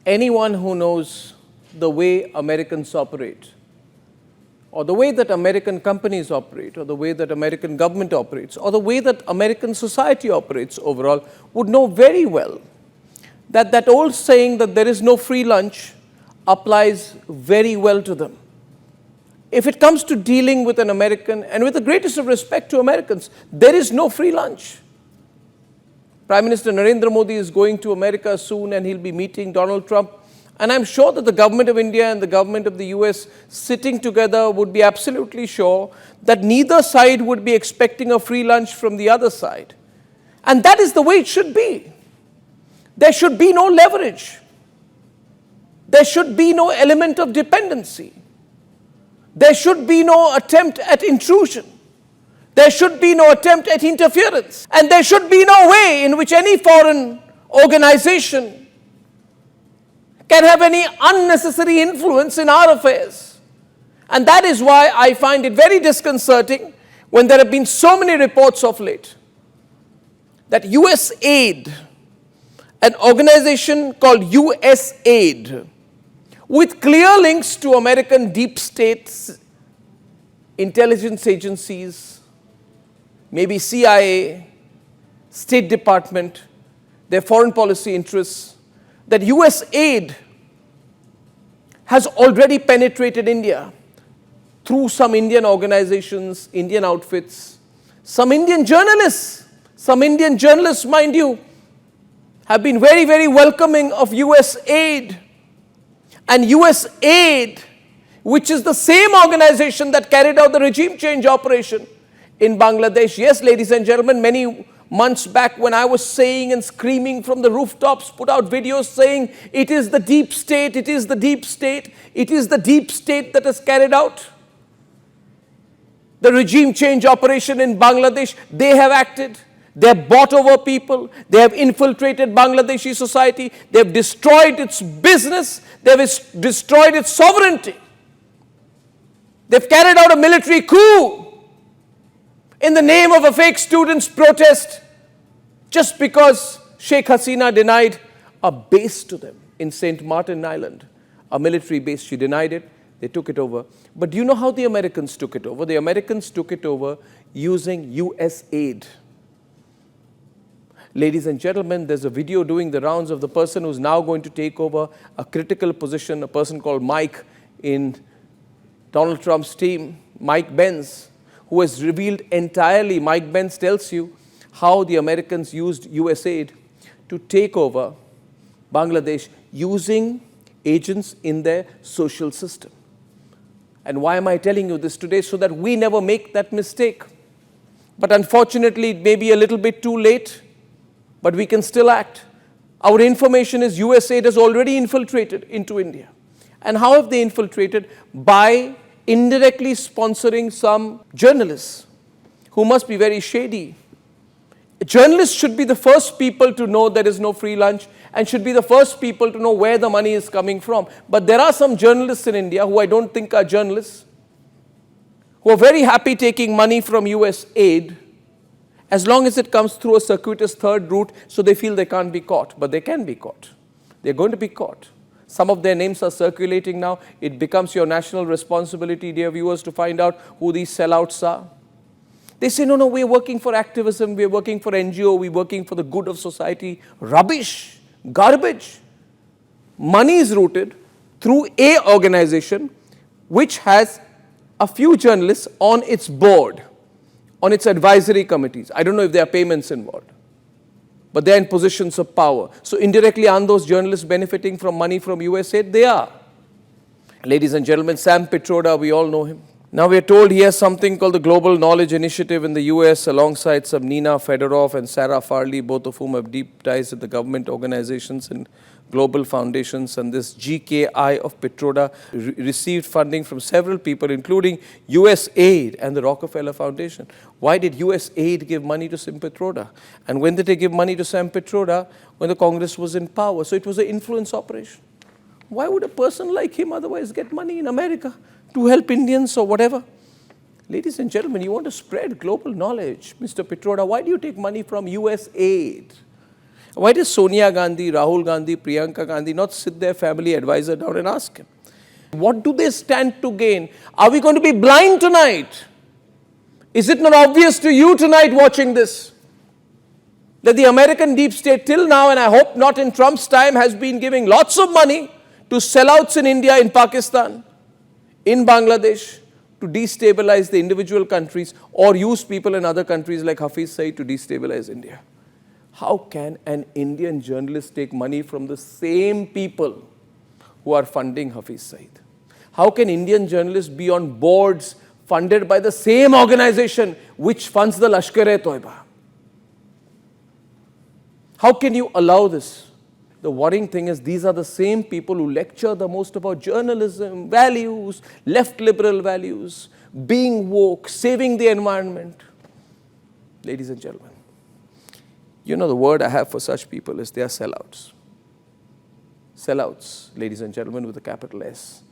anyone who knows the way Americans operate, or the way that American companies operate, or the way that American government operates, or the way that American society operates overall, would know very well that that old saying that there is no free lunch applies very well to them. If it comes to dealing with an American, and with the greatest of respect to Americans, there is no free lunch. Prime Minister Narendra Modi is going to America soon, and he'll be meeting Donald Trump. And I'm sure that the government of India and the government of the US sitting together would be absolutely sure that neither side would be expecting a free lunch from the other side. And that is the way it should be. There should be no leverage. There should be no element of dependency. There should be no attempt at intrusion. There should be no attempt at interference. And there should be no way in which any foreign organization can have any unnecessary influence in our affairs. And that is why I find it very disconcerting when there have been so many reports of late that USAID, an organization called USAID, with clear links to American deep state intelligence agencies, maybe CIA, State Department, their foreign policy interests, that USAID has already penetrated India through some Indian organizations, Indian outfits, some Indian journalists, mind you, have been very, very welcoming of USAID. And USAID, which is the same organization that carried out the regime change operation in Bangladesh. Yes, ladies and gentlemen, many months back when I was saying and screaming from the rooftops, put out videos saying, it is the deep state, it is the deep state, it is the deep state that has carried out the regime change operation in Bangladesh. They have acted. They have bought over people. They have infiltrated Bangladeshi society. They have destroyed its business. They have destroyed its sovereignty. They've carried out a military coup in the name of a fake students' protest just because Sheikh Hasina denied a base to them in St. Martin Island, a military base. She denied it. They took it over. But do you know how the Americans took it over? The Americans took it over using USAID. Ladies and gentlemen, there's a video doing the rounds of the person who's now going to take over a critical position, a person called Mike in Donald Trump's team, Mike Benz, who has revealed entirely, Mike Benz tells you how the Americans used USAID to take over Bangladesh using agents in their social system. And why am I telling you this today? So that we never make that mistake. But unfortunately, it may be a little bit too late, but we can still act. Our information is USAID has already infiltrated into India. And how have they infiltrated? By indirectly sponsoring some journalists who must be very shady. Journalists should be the first people to know there is no free lunch and should be the first people to know where the money is coming from. But there are some journalists in India who I don't think are journalists, who are very happy taking money from USAID as long as it comes through a circuitous third route, so they feel they can't be caught. But they can be caught. They're going to be caught. Some of their names are circulating now. It becomes your national responsibility, dear viewers, to find out who these sellouts are. They say, no, we're working for activism, we're working for NGO, we're working for the good of society. Rubbish, garbage. Money is routed through a organization which has a few journalists on its board, on its advisory committees. I don't know if there are payments involved, but they're in positions of power. So indirectly, aren't those journalists benefiting from money from USAID? They are. Ladies and gentlemen, Sam Pitroda, we all know him. Now we are told he has something called the Global Knowledge Initiative in the US alongside some Nina Fedorov and Sarah Farley, both of whom have deep ties with the government organizations and global foundations. And this GKI of Pitroda received funding from several people, including USAID and the Rockefeller Foundation. Why did USAID give money to Sam Pitroda? And when did they give money to Sam Pitroda? When the Congress was in power. So it was an influence operation. Why would a person like him otherwise get money in America to help Indians or whatever? Ladies and gentlemen, you want to spread global knowledge. Mr. Pitroda, why do you take money from USAID? Why does Sonia Gandhi, Rahul Gandhi, Priyanka Gandhi not sit their family advisor down and ask him? What do they stand to gain? Are we going to be blind tonight? Is it not obvious to you tonight watching this that the American deep state till now, and I hope not in Trump's time, has been giving lots of money to sellouts in India, in Pakistan, in Bangladesh, to destabilize the individual countries or use people in other countries like Hafiz Saeed to destabilize India? How can an Indian journalist take money from the same people who are funding Hafiz Saeed? How can Indian journalists be on boards funded by the same organization which funds the Lashkar-e-Toiba? How can you allow this? The worrying thing is these are the same people who lecture the most about journalism, values, left liberal values, being woke, saving the environment. Ladies and gentlemen, you know the word I have for such people is they are sellouts. Sellouts, ladies and gentlemen, with a capital S.